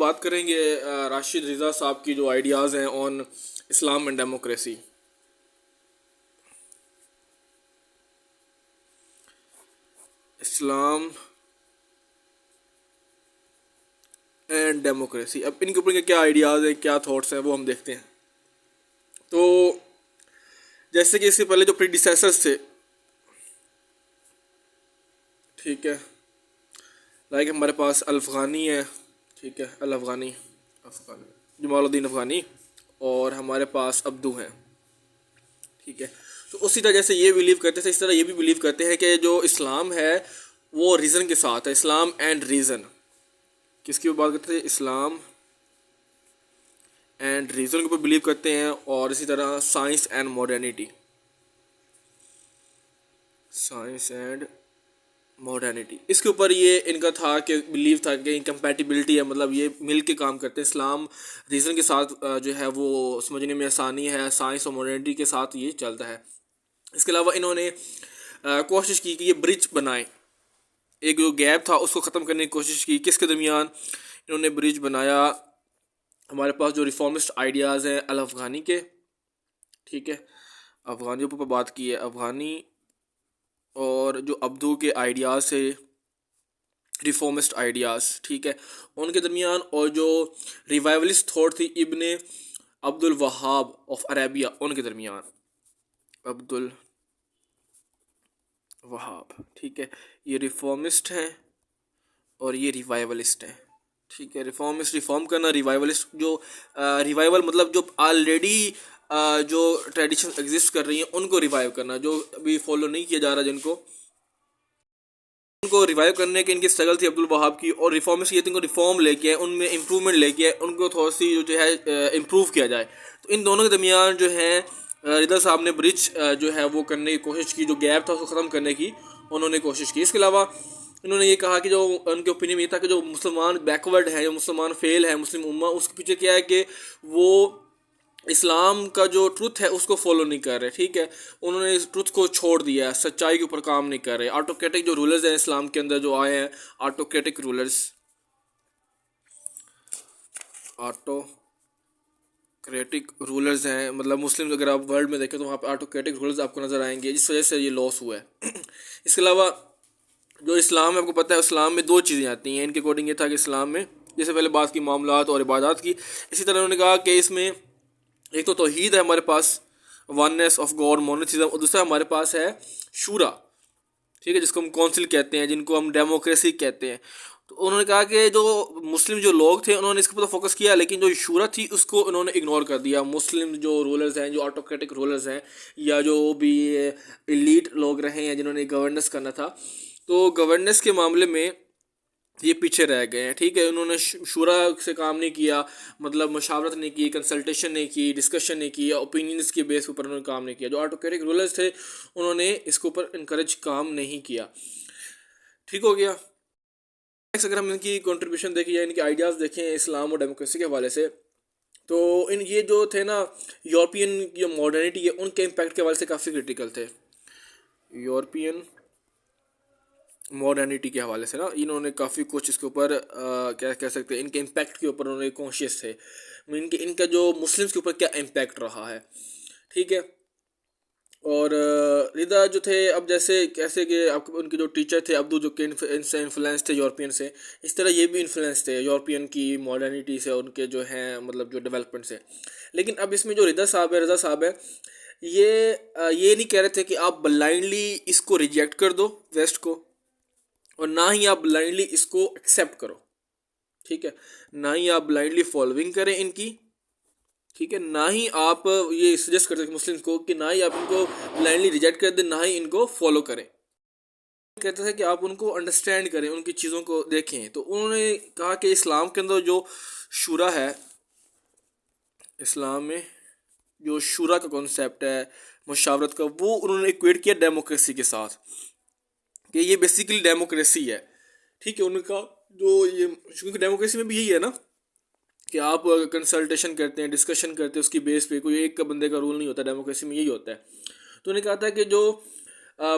बात करेंगे राशिद रिज़ा साहब की जो आइडियाज़ हैं on Islam and democracy. Islam and democracy, अब इनके ऊपर क्या आइडियाज़ हैं, क्या थॉट्स हैं, वो हम देखते हैं। तो जैसे कि इससे पहले जो प्रीडिसेसर्स थे, ठीक है, लाइक हमारे पास अल अफ़गानी है, ठीक है, अल अफ़गानी अफ़गानी जमालुद्दीन अफ़गानी, और हमारे पास अब्दू हैं, ठीक है। तो उसी तरह जैसे ये बिलीव करते थे, इस तरह ये भी बिलीव करते हैं कि जो इस्लाम है वो रीज़न के साथ है। इस्लाम एंड रीज़न, किसकी बात करते थे? इस्लाम एंड रीज़न के ऊपर बिलीव करते हैं। और इसी तरह science and modernity, science and modernity, इसके ऊपर ये इनका था कि बिलीव था कि इनकम्पैटिबिलिटी है, मतलब ये मिल के काम करते हैं। इस्लाम रीज़न के साथ जो है वो समझने में आसानी है, साइंस और मॉडर्निटी के साथ ये चलता है। इसके अलावा इन्होंने कोशिश की कि ये ब्रिज बनाएं, एक जो गैप था उसको ख़त्म करने की कोशिश की। किसके दरमियान इन्होंने ब्रिज बनाया? हमारे पास जो रिफॉर्मिस्ट आइडियाज़ हैं अल अफ़गानी के, ठीक है, अफ़गानियों पर बात की है, अफ़गानी, और जो अब्दू के आइडियाज़ थे, रिफॉर्मिस्ट आइडियाज़, ठीक है, उनके दरमियान, और जो रिवाइवलिस्ट थॉट थी इब्ने अब्दुल वहाब ऑफ अरेबिया, उनके दरमियान, अब्दुल वहाब, ठीक है, ये रिफॉर्मिस्ट हैं और ये रिवाइवलिस्ट हैं, ठीक है। रिफॉर्मिस्ट रिफॉर्म करना, रिवाइवलिस्ट जो रिवाइवल मतलब जो ऑलरेडी जो ट्रेडिशन एग्जिस्ट कर रही हैं उनको रिवाइव करना, जो अभी फॉलो नहीं किया जा रहा जिनको, उनको रिवाइव करने की इनकी स्ट्रगल थी अब्दुल वहाब की। और रिफॉर्मिस्ट ये थी उनको रिफॉर्म लेके आए, उनमें इम्प्रूवमेंट लेके आए, उनको थोड़ी सी जो है इम्प्रूव किया जाए। तो इन दोनों के दरमियान जो है रिदा साहब ने ब्रिज जो है वो करने की कोशिश की, जो गैप था उसको ख़त्म करने की उन्होंने कोशिश की। इसके अलावा इन्होंने ये कहा कि जो उनके ओपिनियन ये था कि जो मुसलमान बैकवर्ड है, जो मुसलमान फेल है, मुस्लिम उम्मा, उसके पीछे क्या है कि वो इस्लाम का जो ट्रुथ है उसको फॉलो नहीं कर रहे, ठीक है। उन्होंने इस ट्रुथ को छोड़ दिया है, सच्चाई के ऊपर काम नहीं कर रहे। ऑटोक्रेटिक जो रूलर्स हैं इस्लाम के अंदर जो आए हैं, ऑटोक्रेटिक रूलर्स, ऑटोक्रेटिक रूलर्स हैं, मतलब मुस्लिम अगर आप वर्ल्ड में देखें तो वहाँ पे ऑटोक्रेटिक रूलर्स आपको नज़र आएंगे, जिस वजह से ये लॉस हुआ है। इसके अलावा जो इस्लाम है, आपको पता है इस्लाम में दो चीज़ें आती हैं। इनके अकॉर्डिंग ये था कि इस्लाम में, जैसे पहले बात की मामलात और इबादत की, इसी तरह उन्होंने कहा कि इसमें एक तो तौहीद है हमारे पास, वननेस ऑफ गॉड, मोनोथिज्म, और दूसरा हमारे पास है शूरा, ठीक है, जिसको हम काउंसिल कहते हैं, जिनको हम डेमोक्रेसी कहते हैं। तो उन्होंने कहा कि जो मुस्लिम जो लोग थे उन्होंने इसके ऊपर फोकस किया, लेकिन जो शूरा थी उसको उन्होंने इग्नोर कर दिया। मुस्लिम जो रूलर्स हैं, जो ऑटोक्रेटिक रूलर्स हैं, या जो भी एलीट लोग रहे हैं जिन्होंने गवर्नेंस करना था, तो गवर्नेंस के मामले में ये पीछे रह गए हैं, ठीक है। उन्होंने शूरा से काम नहीं किया, मतलब मशावरत नहीं की, कंसल्टेशन नहीं की, डिस्कशन नहीं की, या ओपिनियंस के बेस ऊपर उन्होंने काम नहीं किया। जो ऑटोक्रेटिक रूलर्स थे उन्होंने इसके ऊपर इनकरेज काम नहीं किया, ठीक हो गया। नेक्स्ट अगर हम इनकी कंट्रीब्यूशन देखें या इनके आइडियाज़ देखें इस्लाम और डेमोक्रेसी के हवाले से, तो इन ये जो थे ना, यूरोपियन जो मॉडर्निटी है उनके इम्पैक्ट के हवाले से काफ़ी क्रिटिकल थे। यूरोपियन मॉडर्निटी के हवाले से ना इन्होंने काफ़ी कुछ इसके ऊपर क्या कह सकते हैं, इनके इम्पैक्ट के ऊपर उन्होंने कॉन्शियस थे, इनका जो मुस्लिम्स के ऊपर क्या इम्पैक्ट रहा है, ठीक है। और रिदा जो थे, अब जैसे कैसे कि आपके उनके जो टीचर थे अब्दू, जो कि इनसे इन्फ्लुएंस थे यूरोपियन से, इस तरह ये भी इन्फ्लुएंस थे यूरोपियन की मॉडर्निटी से, उनके जो हैं मतलब जो डेवलपमेंट से। लेकिन अब इसमें जो रज़ा साहब है, ये नहीं कह रहे थे कि आप ब्लाइंडली इसको रिजेक्ट कर दो वेस्ट को, और ना ही आप ब्लाइंडली इसको एक्सेप्ट करो, ठीक है, ना ही आप ब्लाइंडली फॉलोइंग करें इनकी, ठीक है, ना ही आप ये सजेस्ट करते हैं मुस्लिम्स को कि ना ही आप इनको ब्लाइंडली रिजेक्ट कर दें, ना ही इनको फॉलो करें। कहते थे कि आप उनको अंडरस्टैंड करें, उनकी चीज़ों को देखें। तो उन्होंने कहा कि इस्लाम के अंदर जो शुरा है, इस्लाम में जो शुरा का कॉन्सेप्ट है, मुशावरत का, वो उन्होंने इक्वेट किया डेमोक्रेसी के साथ, कि ये बेसिकली डेमोक्रेसी है, ठीक है। उनका जो ये, क्योंकि डेमोक्रेसी में भी यही है ना कि आप कंसल्टेशन करते हैं, डिस्कशन करते हैं, उसकी बेस पे, कोई एक का बंदे का रूल नहीं होता, डेमोक्रेसी में यही होता है। तो उन्होंने कहा था कि जो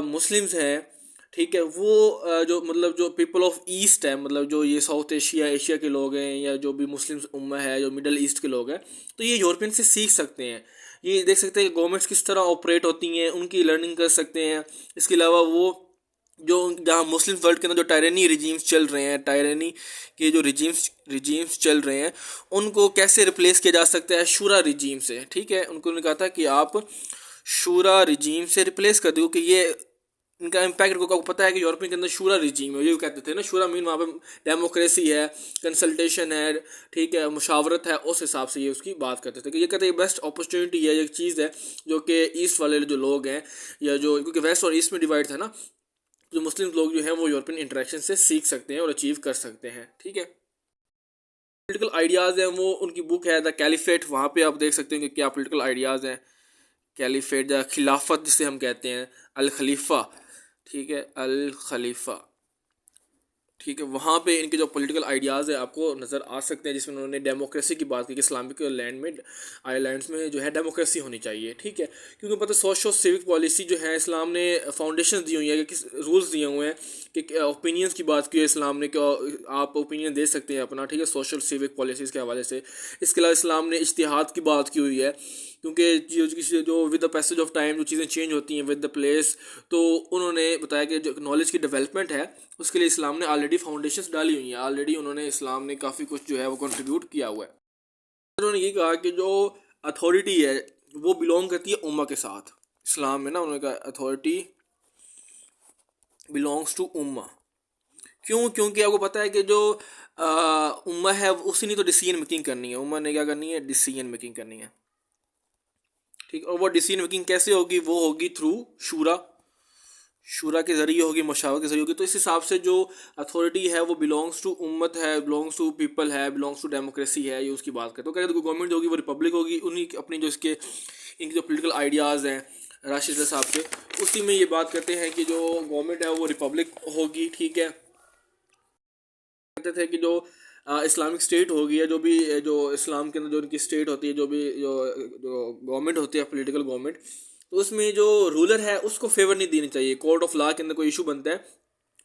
मुस्लिम्स हैं ठीक है, वो जो मतलब जो पीपल ऑफ ईस्ट है, मतलब जो ये साउथ एशिया एशिया के लोग हैं या जो भी मुस्लिम उम्मा है, जो मिडल ईस्ट के लोग हैं, तो ये यूरोपियन से सीख सकते हैं। ये देख सकते हैं कि गवर्नमेंट्स किस तरह ऑपरेट होती हैं, उनकी लर्निंग कर सकते हैं। इसके अलावा वो जो जहाँ मुस्लिम वर्ल्ड के अंदर जो टायरनी रिजीम्स चल रहे हैं, टायरनी के जो रिजीम्स चल रहे हैं, उनको कैसे रिप्लेस किया जा सकता है शूरा रिजीम से। ठीक है, उनको कहा था कि आप शूरा रिजीम से रिप्लेस कर दो, कि ये इनका इम्पैक्ट को पता है कि यूरोपियन के अंदर शूरा रिजीम है, ये कहते थे ना, शूरा मीन वहाँ पे डेमोक्रेसी है, कंसल्टेशन है, ठीक है, मुशावरत है, उस हिसाब से ये उसकी बात करते थे कि ये कहते हैं बेस्ट अपॉर्चुनिटी है, एक चीज़ है जो कि ईस्ट वाले जो लोग हैं, या जो क्योंकि वेस्ट और ईस्ट में डिवाइड था ना, जो मुस्लिम लोग जो हैं वो यूरोपियन इंटरेक्शन से सीख सकते हैं और अचीव कर सकते हैं। ठीक है, पॉलिटिकल आइडियाज़ हैं, वो उनकी बुक है द कैलिफेट, वहाँ पे आप देख सकते हैं कि क्या पॉलिटिकल आइडियाज़ हैं। कैलिफेट द खिलाफत जिसे हम कहते हैं, अल खलीफा, ठीक है, अल खलीफा, ठीक है, वहाँ पे इनके जो पॉलिटिकल आइडियाज़ है आपको नज़र आ सकते हैं, जिसमें उन्होंने डेमोक्रेसी की बात की कि इस्लामिक लैंड में, आइलैंड्स में जो है डेमोक्रेसी होनी चाहिए। ठीक है, क्योंकि पता सोशो सिविक पॉलिसी जो है इस्लाम ने फाउंडेशन दी हुई है, कि किस रूल्स दिए हुए हैं, कि ओपिनियंस की बात की है इस्लाम ने, कि आप ओपिनियन दे सकते हैं अपना, ठीक है, सोशल सिविक पॉलिसीज़ के हवाले से। इसके अलावा इस्लाम ने इज्तिहाद की बात की हुई है, क्योंकि जो with the passage of time जो चीज़ें चेंज होती हैं विद द प्लेस, तो उन्होंने बताया कि जो नॉलेज की डेवलपमेंट है उसके लिए इस्लाम ने ऑलरेडी फाउंडेशंस डाली हुई हैं, ऑलरेडी उन्होंने इस्लाम ने काफ़ी कुछ जो है वो कंट्रीब्यूट किया हुआ है। उन्होंने ये कहा कि जो अथॉरिटी है वो बिलोंग करती है उम्मा के साथ। इस्लाम में ना उन्होंने कहा अथॉरिटी बिलोंग्स टू उम्मा। क्यों? क्योंकि आपको पता है कि जो उम्मा है उसी ने तो डिसीजन मेकिंग करनी है, उम्मा ने क्या करनी है, डिसीजन मेकिंग करनी है। ठीक, और वो डिसीजन मेकिंग कैसे होगी, वो होगी थ्रू शूरा, शूरा के ज़रिए होगी, मशावरत के ज़रिए होगी। तो इस हिसाब से जो अथॉरिटी है वो बिलोंग्स टू उम्मत है, बिलोंग्स टू पीपल है, बिलोंग्स टू डेमोक्रेसी है, ये उसकी बात करते। तो कहते हैं गवर्नमेंट जो होगी वो रिपब्लिक होगी, उन्हीं अपनी जो इसके इनके जो पोलिटिकल आइडियाज़ हैं राशिद साहब के, उसी में ये बात करते हैं कि जो गवर्नमेंट है वो रिपब्लिक होगी। ठीक है, कहते थे कि जो इस्लामिक स्टेट होगी, या जो भी जो इस्लाम के अंदर जो उनकी स्टेट होती है, जो भी जो जो गवर्नमेंट होती है, पॉलिटिकल गवर्नमेंट, तो उसमें जो रूलर है उसको फेवर नहीं देनी चाहिए। कोर्ट ऑफ लॉ के अंदर कोई इशू बनता है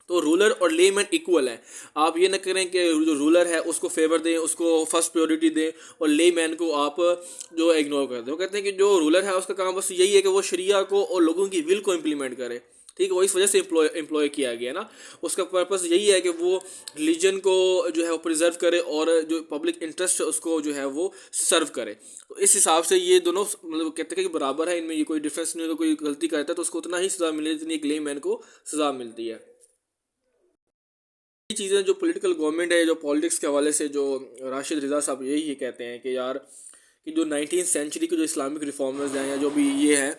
तो रूलर और लेमैन इक्वल है। आप ये ना करें कि जो रूलर है उसको फेवर दें, उसको फर्स्ट प्रायोरिटी दें, और लेमैन को आप जो इग्नोर कर दें। वो कहते हैं कि जो रूलर है उसका काम बस यही है कि वो शरिया को और लोगों की विल को इम्प्लीमेंट करे। ठीक है, वो इस वजह से एम्प्लॉय किया गया ना, उसका पर्पस यही है कि वो रिलीजन को जो है वो प्रिजर्व करे और जो पब्लिक इंटरेस्ट है उसको जो है वो सर्व करे। तो इस हिसाब से ये दोनों मतलब कहते हैं कि बराबर है, इनमें ये कोई डिफरेंस नहीं है। कोई गलती करता है तो उसको उतना ही सज़ा मिले जितनी एक लेमैन को सज़ा मिलती है। ये चीज़ें जो पॉलिटिकल गवर्नमेंट है, जो पॉलिटिक्स के हवाले से जो राशिद रिज़ा साहब यही कहते हैं कि यार कि जो 19वीं सेंचुरी के जो इस्लामिक रिफॉर्मर्स हैं, या जो भी ये हैं,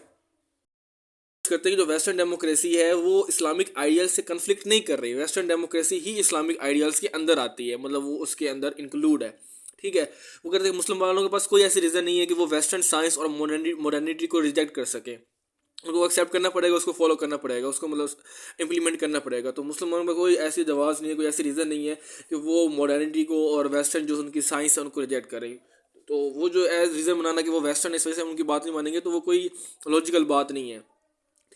करते हैं कि जो वेस्टर्न डेमोक्रेसी है वो इस्लामिक आइडियल से कन्फ्लिक्ट नहीं कर रही। वेस्टर्न डेमोक्रेसी ही इस्लामिक आइडियल्स के अंदर आती है, मतलब वो उसके अंदर इंक्लूड है। ठीक है, वो कहते हैं मुस्लिम वालों के पास कोई ऐसी रीज़न नहीं है कि वो वेस्टर्न साइंस और मॉडर्निटी को रिजेक्ट कर सके। उनको एक्सेप्ट करना पड़ेगा, उसको फॉलो करना पड़ेगा, उसको मतलब इम्प्लीमेंट करना पड़ेगा। तो मुसलमानों में कोई ऐसी जवाज़ नहीं है, कोई ऐसी रीज़न नहीं है कि वो मॉडर्निटी को और वेस्टर्न जो उनकी साइंस है उनको रिजेक्ट करें। तो वो जो एज रीज़न बनाना कि वो वेस्टर्न इस वजह से उनकी बात नहीं मानेंगे, तो वो कोई लॉजिकल बात नहीं है।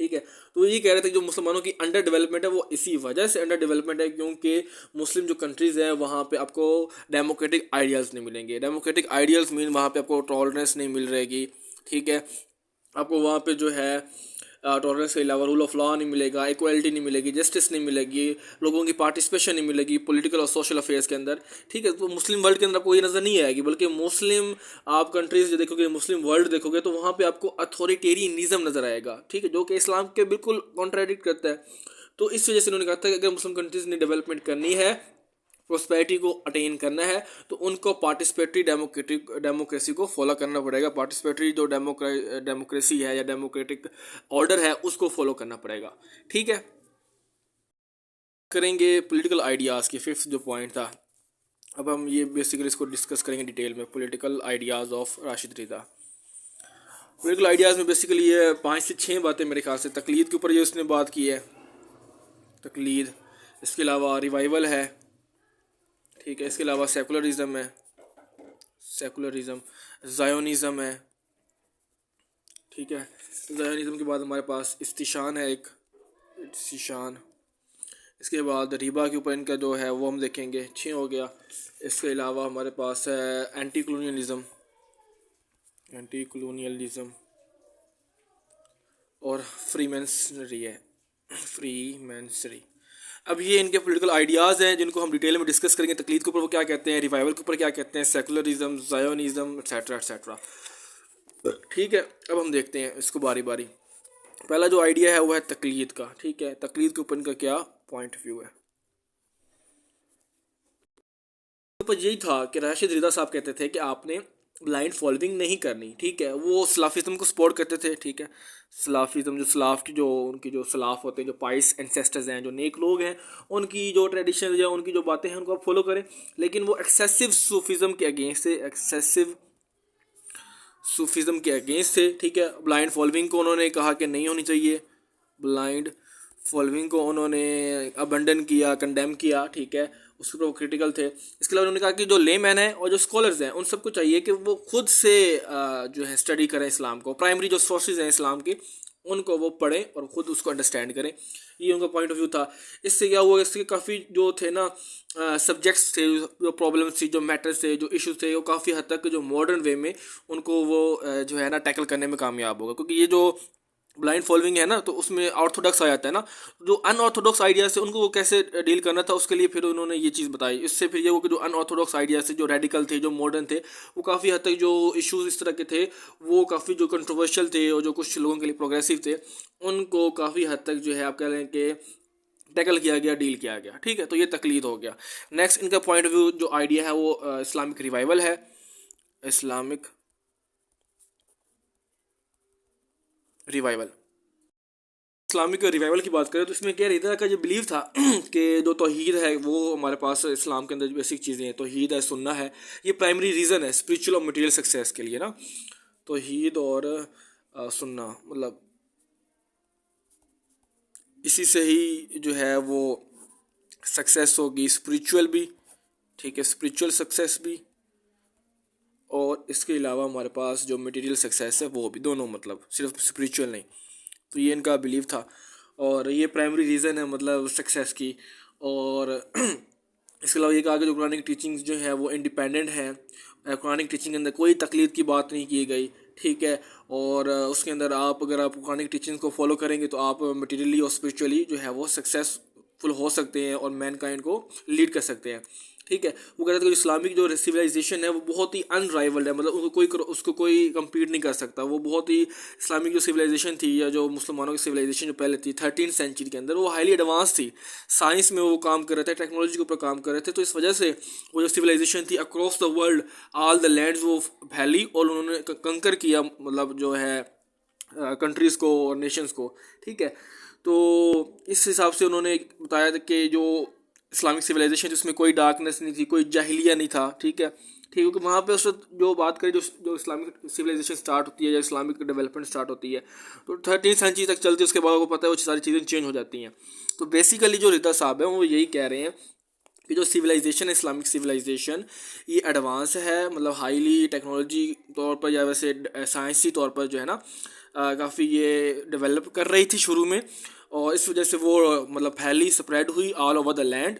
ठीक है, तो ये कह रहे थे कि जो मुसलमानों की अंडर डेवलपमेंट है वो इसी वजह से अंडर डेवलपमेंट है, क्योंकि मुस्लिम जो कंट्रीज़ हैं वहाँ पे आपको डेमोक्रेटिक आइडियल्स नहीं मिलेंगे। डेमोक्रेटिक आइडियल्स मीन वहाँ पे आपको टॉलरेंस नहीं मिल रहेगी। ठीक है, आपको वहाँ पे जो है टॉलरेंस के अलावा रूल ऑफ लॉ नहीं मिलेगा, इक्वलिटी नहीं मिलेगी, जस्टिस नहीं मिलेगी, लोगों की पार्टिसिपेशन नहीं मिलेगी पॉलिटिकल और सोशल अफेयर्स के अंदर। ठीक है, तो मुस्लिम वर्ल्ड के अंदर आपको ये नज़र नहीं आएगी, बल्कि मुस्लिम आप कंट्रीज जो देखोगे, मुस्लिम वर्ल्ड देखोगे, तो वहाँ पे आपको अथॉरिटेरियनिज्म नज़र आएगा। ठीक है, जो कि इस्लाम के बिल्कुल कॉन्ट्राडिक्ट करता है। तो इस वजह से उन्होंने कहा था कि अगर मुस्लिम कंट्रीज़ ने डेवलपमेंट करनी है, प्रोस्पेरिटी को अटेन करना है, तो उनको पार्टिसिपेटरी डेमोक्रेसी को फॉलो करना पड़ेगा। पार्टिसिपेटरी जो डेमोक्रेसी है या डेमोक्रेटिक ऑर्डर है उसको फॉलो करना पड़ेगा। ठीक है, करेंगे पॉलिटिकल आइडियाज़ की फिफ्थ जो पॉइंट था। अब हम ये बेसिकली इसको डिस्कस करेंगे डिटेल में, political ideas of Rashid Riza. Political ideas में बेसिकली ये 5 से 6 बातें मेरे ख्याल से। तकलीद के ऊपर ये उसने बात की है, तकलीद। इसके अलावा रिवाइवल है। ठीक है, इसके अलावा सेकुलरिज्म है, सेकुलरिज्म, ज़ायोनिज़म है। ठीक है, ज़ायोनिज़म के बाद हमारे पास इस्तिशान है, एक इस्तिशान। इसके बाद रिबा के ऊपर इनका जो है वो हम देखेंगे, 6 हो गया। इसके अलावा हमारे पास है एंटी कॉलोनियलिज्म, एंटी कॉलोनियलिज्म और फ्रीमेंसरी है, फ्रीमेंसरी। अब ये इनके पॉलिटिकल आइडियाज़ हैं जिनको हम डिटेल में डिस्कस करेंगे। तकलीद के ऊपर वो क्या कहते हैं, रिवाइवल के ऊपर क्या कहते हैं, सेकुलरिज्म, ज़ायोनिज़्म, एट्सेट्रा एट्सेट्रा। ठीक है, अब हम देखते हैं इसको बारी बारी। पहला जो आइडिया है वो है तकलीद का। ठीक है, तकलीद के ऊपर इनका क्या पॉइंट ऑफ व्यू है। ऊपर यही था कि राशिद रिदा साहब कहते थे कि आपने ब्लाइंड फॉलोइंग नहीं करनी। ठीक है, वो सलाफिज़म को सपोर्ट करते थे। ठीक है, सलाफिज़म, जो सलाफ की जो उनकी जो सलाफ होते हैं, जो पाइस एंसेस्टर्स हैं, जो नेक लोग हैं, उनकी जो ट्रेडिशन या उनकी जो बातें हैं उनको आप फॉलो करें। लेकिन वो एक्सेसिव सूफिज़म के अगेंस्ट थे, एक्सेसिव सूफिज़म के अगेंस्ट थे। ठीक है, ब्लाइंड फॉलोइंग को उन्होंने कहा कि नहीं होनी चाहिए, ब्लाइंड फॉलोइंग को उन्होंने अबंडन किया, कंडेम किया। ठीक है, उसके ऊपर वो क्रिटिकल थे। इसके अलावा उन्होंने कहा कि जो ले मैन है और जो स्कॉलर्स हैं उन सबको चाहिए कि वो खुद से जो है स्टडी करें इस्लाम को, प्राइमरी जो सोर्सेज हैं इस्लाम की उनको वो पढ़ें और ख़ुद उसको अंडरस्टैंड करें। ये उनका पॉइंट ऑफ व्यू था। इससे क्या हुआ, इसके काफ़ी जो थे ना सब्जेक्ट्स थे, जो प्रॉब्लम्स थी, जो मैटर्स थे, जो इश्यूज थे, वो काफ़ी हद तक जो मॉडर्न वे में उनको वो जो है ना टैकल करने में कामयाब होगा। क्योंकि ये जो ब्लाइंड फॉलोइंग है ना, तो उसमें ऑर्थोडॉक्स आ जाता है ना, जो अनऑर्थोडॉक्स आइडियाज़ थे उनको वो कैसे डील करना था, उसके लिए फिर उन्होंने ये चीज़ बताई। इससे फिर ये वो कि जो अनऑर्थोडॉक्स आइडियाज़ थे, जो रेडिकल थे, जो मॉडर्न थे, वो काफ़ी हद तक जो इश्यूज इस तरह के थे वो काफ़ी जो कंट्रोवर्शियल थे और जो कुछ लोगों के लिए प्रोग्रेसिव थे उनको काफ़ी हद तक जो है आप कह लें कि टैकल किया गया, डील किया गया। ठीक है, तो ये तकलीद हो गया। नेक्स्ट इनका पॉइंट ऑफ व्यू जो आइडिया है वो इस्लामिक रिवाइवल है। इस्लामिक रिवाइवल, इस्लामिक रिवाइवल की बात करें तो इसमें क्या रहता का जो बिलीव था कि जो तौहीद है वो हमारे पास इस्लाम के अंदर जो बेसिक चीज़ें हैं, तौहीद है, सुन्ना है, ये प्राइमरी रीज़न है स्पिरिचुअल और मटेरियल सक्सेस के लिए ना। तौहीद और सुन्ना मतलब इसी से ही जो है वो सक्सेस होगी, स्पिरिचुअल भी। ठीक है, स्पिरिचुअल सक्सेस भी, और इसके अलावा हमारे पास जो मटेरियल सक्सेस है वो भी, दोनों, मतलब सिर्फ स्पिरिचुअल नहीं। तो ये इनका बिलीव था और ये प्राइमरी रीज़न है मतलब सक्सेस की। और इसके अलावा ये कहा कि जो कुरानिक टीचिंग्स जो है वो इंडिपेंडेंट है, कुरानिक टीचिंग के अंदर कोई तकलीद की बात नहीं की गई। ठीक है, और उसके अंदर आप अगर आप कुरानिक टीचिंग्स को फॉलो करेंगे तो आप मटेरियली और स्पिरिचुअली जो है वो सक्सेसफुल हो सकते हैं और मैन काइंड को लीड कर सकते हैं। ठीक है, वो कहते थे कि इस्लामिक जो सिविलाइजेशन है वो बहुत ही अनराइवल्ड है, मतलब उसको कोई कम्पीट नहीं कर सकता। वो बहुत ही इस्लामिक जो सिविलाइजेशन थी या जो मुसलमानों की सिविलाइजेशन जो पहले थी 13th सेंचुरी के अंदर, वो हाईली एडवांस थी। साइंस में वो काम कर रहे थे, टेक्नोलॉजी के ऊपर काम कर रहे थे। तो इस वजह से वो जो सिविलाइजेशन थी across the world, all the lands वो फैली और उन्होंने कंकर किया, मतलब जो है कंट्रीज़ को और नेशंस को। ठीक है, तो इस हिसाब से उन्होंने बताया था कि जो इस्लामिक सिविलाइजेशन जिसमें कोई डार्कनेस नहीं थी, कोई जाहिलिया नहीं था। ठीक है, ठीक, क्योंकि वहाँ पे उस वक्त जो बात करें, जो इस्लामिक सिविलाइजेशन स्टार्ट होती है या इस्लामिक डेवलपमेंट स्टार्ट होती है तो 13th सेंचुरी तक चलती है। उसके बाद आपको पता है वो सारी चीज़ें चेंज हो जाती हैं। तो बेसिकली जो रिदा साहब हैं वो यही कह रहे हैं कि जो सिविलाइजेशन है, इस्लामिक सिविलाइजेशन, ये एडवांस है, मतलब हाईली टेक्नोलॉजी तौर पर या वैसे साइंसी तौर पर जो है ना काफ़ी ये डेवलप कर रही थी शुरू में, और इस वजह से वो मतलब फैली, स्प्रेड हुई ऑल ओवर द लैंड।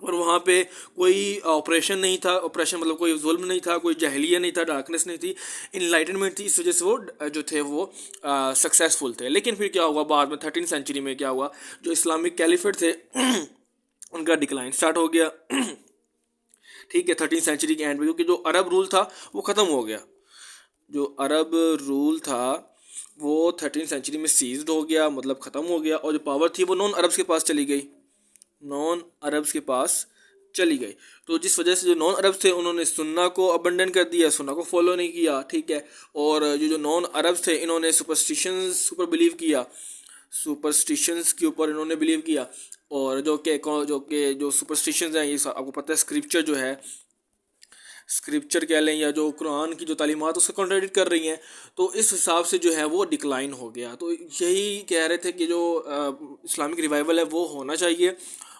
और वहाँ पे कोई ऑपरेशन नहीं था, ऑपरेशन मतलब कोई जुल्म नहीं था, कोई जहलिया नहीं था, डार्कनेस नहीं थी, इनलाइटनमेंट थी। इस वजह से वो जो थे वो सक्सेसफुल थे। लेकिन फिर क्या हुआ बाद में 13th सेंचुरी में, क्या हुआ, जो इस्लामिक कैलिफेट थे उनका डिक्लाइन स्टार्ट हो गया। ठीक है, 13th सेंचुरी के एंड में, क्योंकि जो अरब रूल था वो ख़त्म हो गया। जो अरब रूल था वो 13th सेंचुरी में सीज्ड हो गया, मतलब ख़त्म हो गया, और जो पावर थी वो नॉन अरब्स के पास चली गई, नॉन अरब्स के पास चली गई। तो जिस वजह से जो नॉन अरब्स थे उन्होंने सुन्ना को अबंडन कर दिया, सुन्ना को फॉलो नहीं किया। ठीक है, और जो नॉन अरब्स थे इन्होंने सुपरस्टिशंस के ऊपर बिलीव किया, सुपरस्टिशंस के ऊपर इन्होंने बिलीव किया। और जो सुपरस्टिशंस हैं, ये आपको पता है स्क्रिप्चर जो है, स्क्रिप्चर कह लें या जो कुरान की जो तालीमात उसको कॉन्ट्राडिक्ट कर रही हैं, तो इस हिसाब से जो है वो डिक्लाइन हो गया। तो यही कह रहे थे कि जो इस्लामिक रिवाइवल है वो होना चाहिए,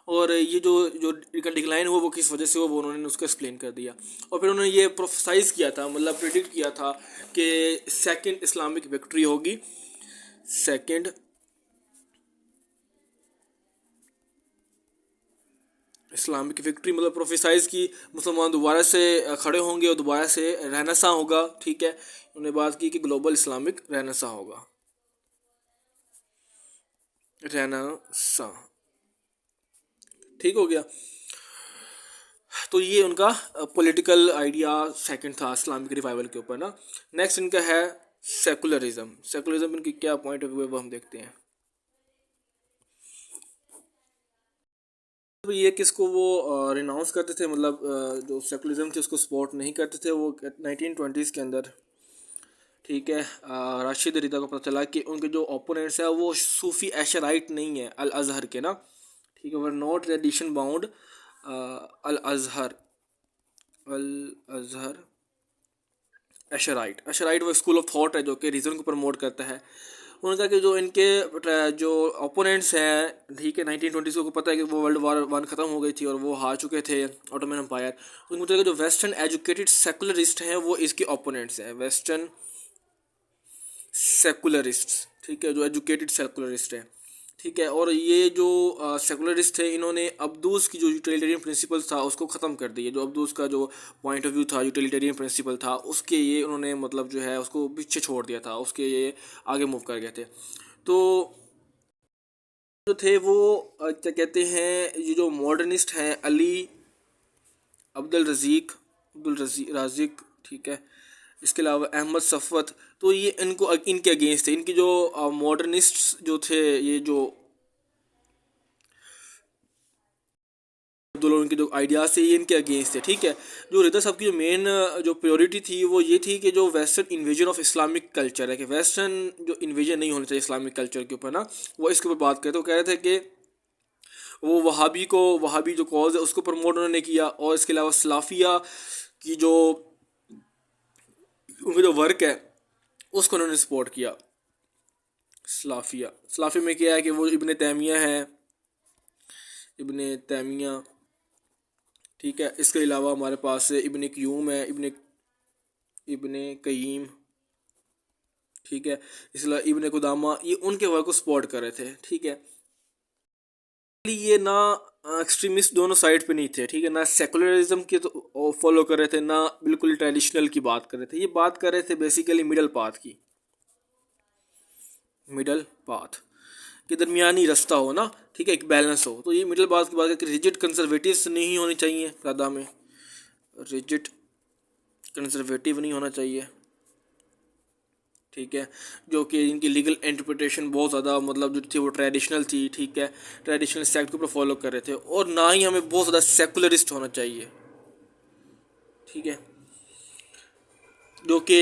और ये जो जो डिक्लाइन हुआ वो किस वजह से हुआ वो उन्होंने उसको एक्सप्लेन कर दिया। और फिर उन्होंने ये प्रोफेसाइज किया था, मतलब प्रिडिक्ट किया था कि सेकंड इस्लामिक विक्ट्री होगी, सेकंड इस्लामिक विक्ट्री मतलब प्रोफेसाइज की मुसलमान दोबारा से खड़े होंगे और दोबारा से रहनसा होगा। ठीक है, उन्होंने बात की कि ग्लोबल इस्लामिक रहनसा होगा, रहनसा। ठीक हो गया। तो ये उनका पॉलिटिकल आइडिया सेकंड था इस्लामिक रिवाइवल के ऊपर ना। नेक्स्ट इनका है सेकुलरिज्म। सेकुलरिज्म इनकी क्या पॉइंट ऑफ व्यू है वो हम देखते हैं। तो ये किसको वो रिनाउंस करते थे, मतलब जो सेकुलरिज्म थे उसको सपोर्ट नहीं करते थे वो 1920s के अंदर। ठीक है, राशिद रिदा को पता चला कि उनके जो ओपोनेंट्स हैं वो सूफ़ी एशराइट नहीं है अल अज़हर के ना। ठीक है, वर नॉट ट्रेडिशन बाउंड अल अज़हर, अल अज़हर एशराइट। एशराइट वो स्कूल ऑफ थॉट है जो कि रीज़न को प्रमोट करता है। उन्होंने कहा कि जो इनके जो ओपोनेंट्स हैं, ठीक है, 1920 को पता है कि वो वर्ल्ड 1 ख़त्म हो गई थी और वो हार चुके थे ऑटोमन एम्पायर। उनको पता है कि जो वेस्टर्न एजुकेटेड सेकुलरिस्ट हैं वो इसके ओपोनेंट्स हैं, वेस्टर्न सेकुलरिस्ट। ठीक है, जो एजुकेटेड सेकुलरिस्ट है। ठीक है, और ये जो सेकुलरिस्ट थे इन्होंने अब्दूस की जो यूटिलिटेरियन प्रिंसिपल था उसको ख़त्म कर दिया। जो अब्दूस का जो पॉइंट ऑफ व्यू था, यूटिलिटेरियन प्रिंसिपल था, उसके ये उन्होंने मतलब जो है उसको पीछे छोड़ दिया था, उसके ये आगे मूव कर गए थे। तो जो थे वो क्या कहते हैं, ये जो मॉडर्निस्ट हैं अली राजिक, ठीक है, इसके अलावा अहमद सफ़वत, तो ये इनको इनके अगेंस्ट थे। इनकी जो मॉडर्निस्ट जो थे, ये जो दो लोगों के जो आइडियाज़ थे ये इनके अगेंस्ट थे। ठीक है, जो रिदा साहब की जो मेन जो प्रायोरिटी थी वो ये थी कि जो western invasion of Islamic culture है, कि वेस्टर्न जो इन्वेजन नहीं होना चाहिए इस्लामिक कल्चर के ऊपर ना, वो इसके ऊपर बात करते। वो कह रहे थे कि वो वहाबी जो कॉज है उसको प्रमोट उन्होंने किया, और इसके अलावा सलाफिया की जो उनका जो वर्क है उसको उन्होंने सपोर्ट किया। सलाफिया में क्या है कि वो इब्ने तैमिया है, इब्ने तैमिया। ठीक है, इसके अलावा हमारे पास इब्ने क़य्यूम है, इब्ने क़य्यीम। ठीक है, इसलिए इब्ने कुदामा, ये उनके वर्क को सपोर्ट कर रहे थे। ठीक है, ये ना एक्सट्रीमिस्ट दोनों साइड पे नहीं थे। ठीक है, ना सेकुलरिज्म के तो फॉलो कर रहे थे, ना बिल्कुल ट्रेडिशनल की बात कर रहे थे। ये बात कर रहे थे बेसिकली मिडल पाथ की, मिडल पाथ कि दरमियानी रास्ता हो ना। ठीक है, एक बैलेंस हो। तो ये मिडल पाथ की बात करके रिजिड कंजर्वेटिव्स नहीं होनी चाहिए ज़्यादा में, रिजिड कंजर्वेटिव नहीं होना चाहिए। ठीक है, जो कि इनकी लीगल इंटरप्रिटेशन बहुत ज़्यादा मतलब जो थी वो ट्रेडिशनल थी। ठीक है, ट्रेडिशनल सेक्ट के ऊपर फॉलो कर रहे थे, और ना ही हमें बहुत ज़्यादा सेकुलरिस्ट होना चाहिए। ठीक है, जो कि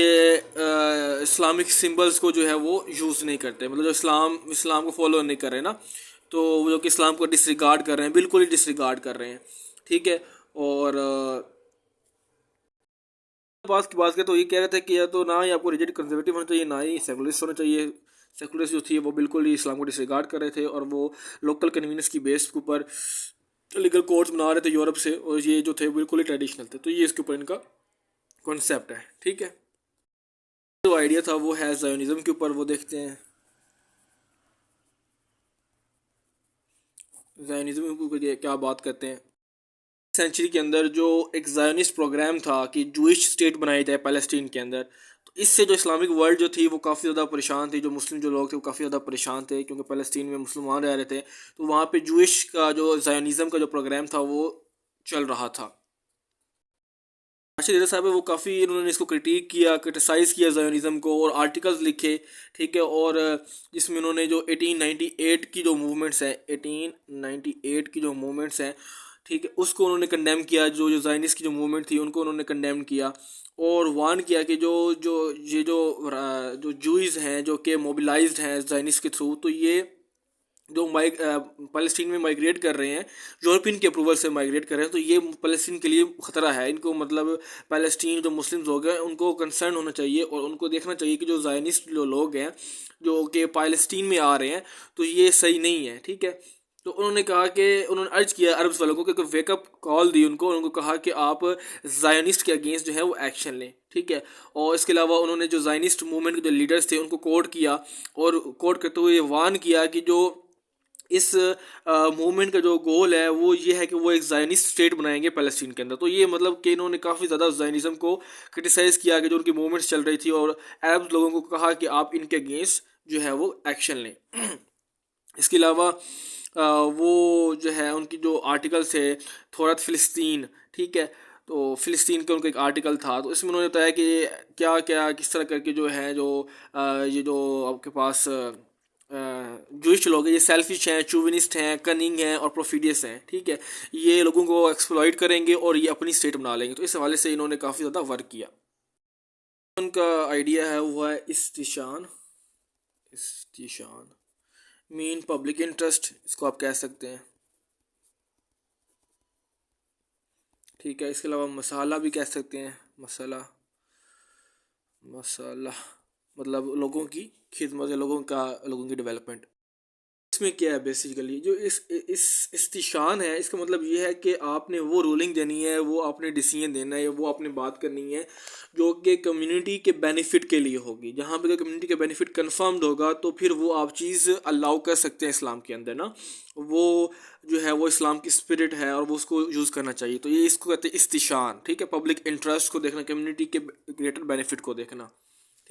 इस्लामिक सिंबल्स को जो है वो यूज़ नहीं करते, मतलब जो इस्लाम को फॉलो नहीं कर रहे ना, तो जो कि इस्लाम को डिसरिगार्ड कर रहे हैं, बिल्कुल ही डिसरिगार्ड कर रहे हैं। ठीक है, और बात की बात करें तो ये कह रहे थे कि या तो ना ही आपको रिजिड कंजर्वेटिव होना चाहिए, ना ही सेकुलरिस्ट होना चाहिए। सेकुलरिस्ट जो थी वो बिल्कुल ही इस्लाम को डिसरिगार्ड कर रहे थे, और वो लोकल कन्वीनियंस की बेस के ऊपर लीगल कोड्स बना रहे थे यूरोप से, और ये जो थे बिल्कुल ही ट्रेडिशनल थे। तो ये इसके ऊपर इनका कॉन्सेप्ट है। ठीक है, जो आइडिया था वो है ज़ायोनिज़्म के ऊपर, वो देखते हैं। ज़ायोनिज़्म के ऊपर क्या बात करते हैं। सेंचुरी के अंदर जो एक ज़ायोनिस्ट प्रोग्राम था कि जूइश स्टेट बनाई जाए पैलेस्टीन के अंदर, तो इससे जो इस्लामिक वर्ल्ड जो थी वो काफ़ी ज़्यादा परेशान थी। जो मुस्लिम जो लोग थे वो काफ़ी ज़्यादा परेशान थे, क्योंकि पैलेस्टीन में मुसलमान रह रहे थे, तो वहाँ पे जूइश का जो ज़ायोनिज़्म का जो प्रोग्राम था वो चल रहा था। राशिद रिज़ा साहब है वो काफ़ी इन्होंने इसको क्रिटिसाइज़ किया ज़ायोनिज़्म को, और आर्टिकल्स लिखे। ठीक है, और जिसमें उन्होंने जो 1898 की जो मूवमेंट्स हैं, 1898 की जो मूवमेंट्स हैं, ठीक है, उसको उन्होंने कंडेम किया। जो जो ज़ायनिस्ट की जो मूवमेंट थी उनको उन्होंने कंडेम किया, और वार्न किया कि जो जो ये जो जूइज़ हैं जो कि मोबिलाइज्ड हैं ज़ायनिस्ट के थ्रू, तो ये जो फ़लस्तीन में माइग्रेट कर रहे हैं, यूरोपियन के अप्रूवल से माइग्रेट कर रहे हैं, तो ये फ़लस्तीन के लिए ख़तरा है। इनको मतलब फ़लस्तीन जो मुस्लिम लोग हैं उनको कंसर्न होना चाहिए, और उनको देखना चाहिए कि जो ज़ायनिस्ट जो लोग हैं जो कि फ़लस्तीन में आ रहे हैं, तो ये सही नहीं है। ठीक है, तो उन्होंने कहा कि उन्होंने अर्ज किया अरब्स वालों को कि वेकअप कॉल दी उनको कहा कि आप ज़ायनिस्ट के अगेंस्ट जो है वो एक्शन लें। ठीक है, और इसके अलावा उन्होंने जो ज़ायनिस्ट मूवमेंट के जो लीडर्स थे उनको कोट किया, और कोट करते हुए वार्न किया कि जो इस मूवमेंट का जो गोल है वो ये है कि वो एक ज़ायनिस्ट स्टेट बनाएंगे फ़लस्तीन के अंदर। तो ये मतलब कि इन्होंने काफ़ी ज़्यादा ज़ायनिज़्म को क्रिटिसाइज़ किया कि जो उनकी मूवमेंट्स चल रही थी, और अरब लोगों को कहा कि आप इनके अगेंस्ट जो है वो एक्शन लें। इसके अलावा वो जो है उनकी जो आर्टिकल्स है थोड़ात फ़िलिस्तीन, ठीक है, तो फ़िलिस्तीन का उनका एक आर्टिकल था, तो इसमें उन्होंने बताया कि क्या क्या किस तरह करके जो है जो ये जो आपके पास जूइश लोग हैं, ये सेल्फिश हैं, चूविनिस्ट हैं, कनिंग हैं और प्रोफिडियस हैं, ठीक है, ये लोगों को एक्सप्लॉइट करेंगे और ये अपनी स्टेट बना लेंगे। तो इस हवाले से इन्होंने काफ़ी ज़्यादा वर्क किया। उनका आइडिया है वो है इस्तिशान। इस्तिशान मीन पब्लिक इंटरेस्ट, इसको आप कह सकते हैं, ठीक है। इसके अलावा मसाला भी कह सकते हैं, मसाला, मसाला मतलब लोगों की खिदमत, लोगों की डेवलपमेंट। इसमें क्या है बेसिकली, जो इस इस्तिशान है, इसका मतलब ये है कि आपने वो रूलिंग देनी है, वो आपने डिसीजन देना है, वो आपने बात करनी है जो कि कम्युनिटी के बेनिफिट के लिए होगी। जहाँ पे कम्युनिटी का बेनिफिट कंफर्म्ड होगा तो फिर वो आप चीज़ अलाउ कर सकते हैं इस्लाम के अंदर ना, वो जो है वो इस्लाम की स्पिरिट है और वो उसको यूज़ करना चाहिए। तो ये इसको कहते हैं इस्तिशान, ठीक है, पब्लिक इंटरेस्ट को देखना, कम्युनिटी के ग्रेटर बेनिफिट को देखना,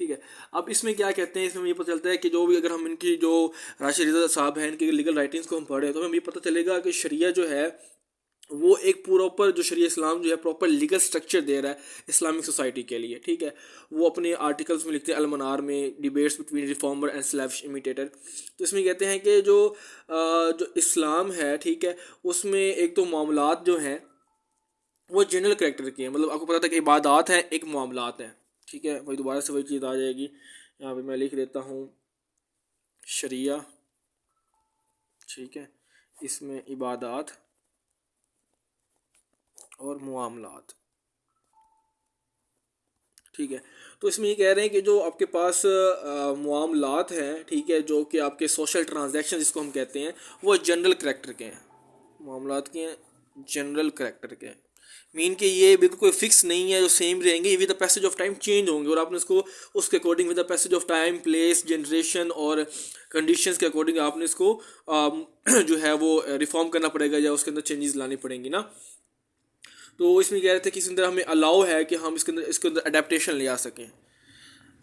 ठीक है। अब इसमें क्या कहते हैं, इसमें ये पता चलता है कि जो भी अगर हम इनकी जो राशिद रिज़ा साहब हैं, इनकी लीगल राइटिंग्स को हम पढ़ें तो हमें ये पता चलेगा कि शरिया जो है वो एक प्रॉपर जो शरिया इस्लाम जो है प्रॉपर लीगल स्ट्रक्चर दे रहा है इस्लामिक सोसाइटी के लिए, ठीक है। वो अपने आर्टिकल्स में लिखते हैं, अलमनार में, debates between reformer and स्लैविश imitator. तो इसमें कहते हैं कि जो इस्लाम है, ठीक है, उसमें एक तो मामलात जो हैं वो जनरल करेक्टर की है, मतलब आपको पता था कि इबादत है, एक मामलात है, ठीक है। वही दोबारा से वही चीज़ आ जाएगी, यहाँ पे मैं लिख देता हूँ शरिया, ठीक है, इसमें इबादत और मुआमलात, ठीक है। तो इसमें ये कह रहे हैं कि जो आपके पास मुआमलात हैं, ठीक है, जो कि आपके सोशल ट्रांजैक्शन जिसको हम कहते हैं, वो जनरल करेक्टर के हैं, मामलात के हैं, जनरल करेक्टर के हैं। मीन कि ये बिल्कुल कोई फिक्स नहीं है, जो सेम रहेंगे, ये with the passage of time change होंगे और आपने उसको उसके according with the passage of time, place, generation और कंडीशंस के अकॉर्डिंग आपने इसको जो है वो रिफॉर्म करना पड़ेगा या उसके अंदर चेंजेस लानी पड़ेंगी ना। तो इसमें कह रहे थे कि इसके अंदर हमें अलाउ है कि हम इसके अंदर अडेप्टेशन ले आ सकें,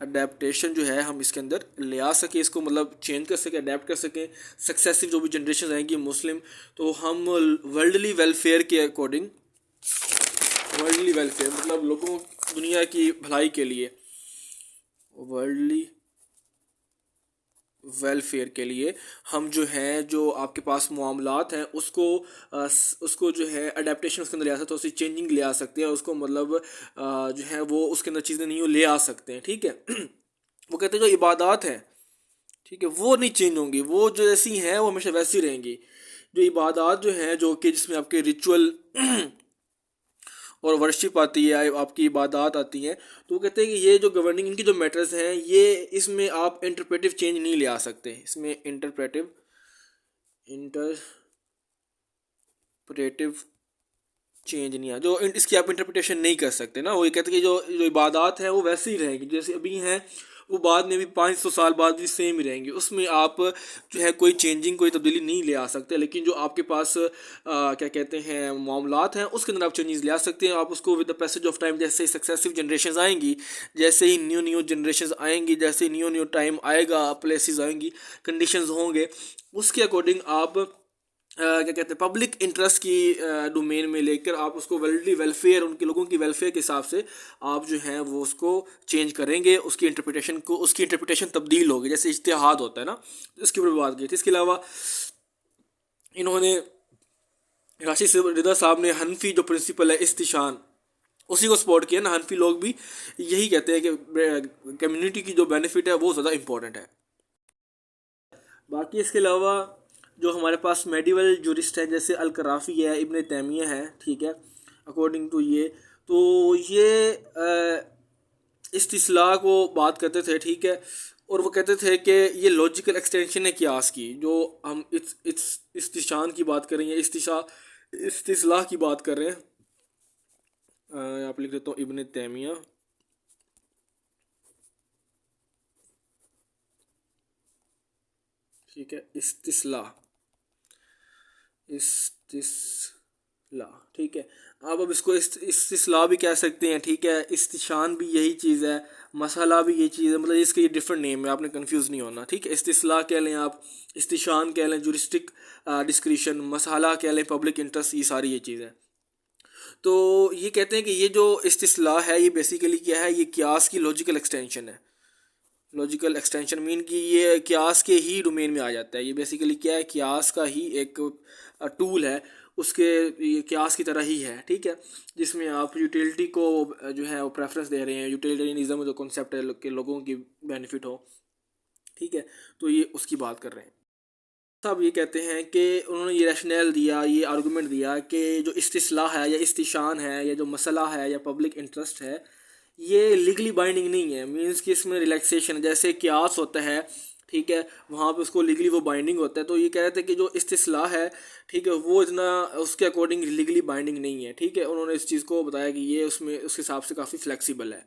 अडेप्टेशन जो है हम इसके अंदर ले आ सकें, इसको मतलब चेंज कर सकें, अडेप्ट कर सकें, सक्सेसिव जो भी जनरेशन आएंगी मुस्लिम, तो हम वर्ल्डली वेलफेयर के अकॉर्डिंग, वर्ल्डली वेलफेयर मतलब लोगों दुनिया की भलाई के लिए, वर्ल्डली वेलफेयर के लिए हम जो हैं जो आपके पास मामलात हैं उसको जो है अडेप्टेशन उसके अंदर ले आ सकते हैं, उसकी चेंजिंग ले आ सकते हैं, उसको मतलब जो है वो उसके अंदर चीज़ें नहीं ले आ सकते हैं, ठीक है। वो कहते हैं जो इबादत हैं, ठीक है, वो नहीं चेंज होंगी, वो जो जैसी हैं वो हमेशा वैसी रहेंगी। जो इबादत जो हैं जो कि जिसमें आपके रिचुअल और वर्शिप आती है, आपकी इबादत आती हैं, तो वो कहते हैं कि ये जो गवर्निंग इनकी जो मैटर्स हैं ये इसमें आप इंटरप्रेटिव चेंज नहीं ले आ सकते, इसमें इंटरप्रेटिव चेंज नहीं है, जो इसकी आप इंटरप्रिटेशन नहीं कर सकते ना। वो ये कहते हैं कि जो जो इबादत है वो वैसे ही रहेंगी जैसे अभी हैं, वो बाद में भी 500 साल बाद भी सेम ही रहेंगी, उसमें आप जो है कोई चेंजिंग, कोई तब्दीली नहीं ले आ सकते। लेकिन जो आपके पास क्या कहते हैं मामलात हैं उसके अंदर आप चेंजेस ले आ सकते हैं, आप उसको with the passage of time, जैसे ही सक्सेसिव जनरेशन आएंगी, जैसे ही न्यू जनरेशन आएंगी, जैसे ही न्यू टाइम आएगा, प्लेसेस आएंगी, कंडीशंस होंगे, उसके अकॉर्डिंग आप क्या कहते हैं पब्लिक इंटरेस्ट की डोमेन में लेकर आप उसको वर्ल्डली वेलफेयर, उनके लोगों की वेलफेयर के हिसाब से आप जो हैं वो उसको चेंज करेंगे, उसकी इंटरप्रिटेशन तब्दील होगी, जैसे इज्तिहाद होता है ना, इसके ऊपर बात की थी। इसके अलावा इन्होंने राशिद रिदा साहब ने हनफी जो प्रिंसिपल है इस्तिशान, उसी को सपोर्ट किया ना। हनफी लोग भी यही कहते हैं कि कम्युनिटी की जो बेनिफिट है वो ज़्यादा इंपॉर्टेंट है। बाकी इसके अलावा जो हमारे पास मेडिवल जूरिस्ट हैं जैसे अल कराफी है, इब्न तैमिया है, ठीक है, अकॉर्डिंग टू ये, तो ये इस्तिस्लाह को बात करते थे, ठीक है, और वो कहते थे कि ये लॉजिकल एक्सटेंशन है कियास की, जो हम इस्तिशान की बात कर रहे हैं, इस्तिस्लाह की बात कर रहे हैं। यहाँ पर लिख देता हूँ इब्न तैमिया, ठीक है, इस्तिस्लाह, इस्तिस्ला, ठीक है। आप अब इसको इस्तिस्ला भी कह सकते हैं, ठीक है। इस्तिशान भी यही चीज़ है, मसाला भी ये चीज़ है, मतलब इसके ये डिफरेंट नेम है, आपने कंफ्यूज नहीं होना, ठीक है। इस्तिस्ला कह लें आप, इस्तिशान कह लें जुरिस्टिक डिस्क्रिशन, मसाला कह लें पब्लिक इंटरेस्ट, ये सारी ये चीज़ है। तो ये कहते हैं कि ये जो इस्तिस्लाह है ये बेसिकली क्या है, ये क्यास की लॉजिकल एक्सटेंशन है। लॉजिकल एक्सटेंशन मीन कि ये क्यास के ही डोमेन में आ जाता है। ये बेसिकली क्या है, क्यास का ही एक टूल है, उसके ये क्यास की तरह ही है, ठीक है। जिसमें आप यूटिलिटी को जो है वो प्रेफरेंस दे रहे हैं, यूटिलिटेरियनिज्म जो कॉन्सेप्ट है कि लोगों की बेनिफिट हो, ठीक है। तो ये उसकी बात कर रहे हैं। साहब ये कहते हैं कि उन्होंने ये रैशनल दिया, ये आर्गूमेंट दिया कि जो इस्तिस्लाह है या इस्तिशान है या जो मसला है या पब्लिक इंटरेस्ट है, ये लीगली बाइंडिंग नहीं है। मींस कि इसमें रिलैक्सेशन, जैसे क्यास होता है, ठीक है, वहाँ पे उसको लीगली वो बाइंडिंग होता है। तो ये कह रहे थे कि जो इस्तिस्लाह है, ठीक है, वो इतना उसके अकॉर्डिंग लीगली बाइंडिंग नहीं है, ठीक है। उन्होंने इस चीज़ को बताया कि ये उसमें उस हिसाब से काफ़ी फ्लेक्सिबल है।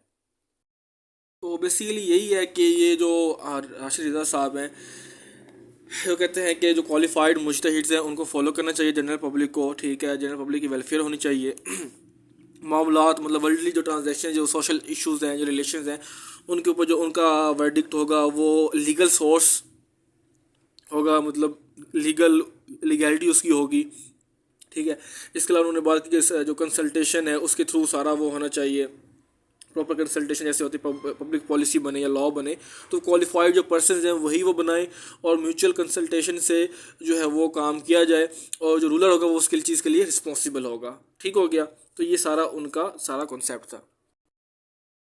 तो बेसिकली यही है कि ये जो राशिद रिज़ा साहब हैं, वो कहते हैं कि जो क्वालिफाइड मुजतहिद्स हैं उनको फॉलो करना चाहिए जनरल पब्लिक को, ठीक है। जनरल पब्लिक की वेलफेयर होनी चाहिए। मामलात मतलब वर्ल्डली जो ट्रांजैक्शन, जो सोशल इश्यूज़ हैं, जो रिलेशंस हैं, उनके ऊपर जो उनका वर्डिक्ट होगा वो लीगल सोर्स होगा, मतलब लीगैलिटी उसकी होगी, ठीक है। इसके अलावा उन्होंने बात की कि जो कंसल्टेशन है उसके थ्रू सारा वो होना चाहिए, प्रॉपर कंसल्टेशन जैसे होती है, पब्लिक पॉलिसी बने या लॉ बने तो क्वालिफाइड जो पर्सन हैं वही वो बनाएं, और म्यूचुअल कंसल्टेशन से जो है वो काम किया जाए, और जो रूलर होगा वो उसके चीज़ के लिए रिस्पॉन्सिबल होगा, ठीक हो गया। तो ये सारा उनका सारा कॉन्सेप्ट था।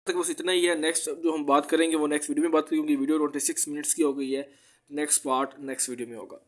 तक बस इतना ही है। नेक्स्ट जो हम बात करेंगे वो नेक्स्ट वीडियो में बात करेंगे, वीडियो 26 मिनट्स की हो गई है। नेक्स्ट पार्ट नेक्स्ट वीडियो में होगा।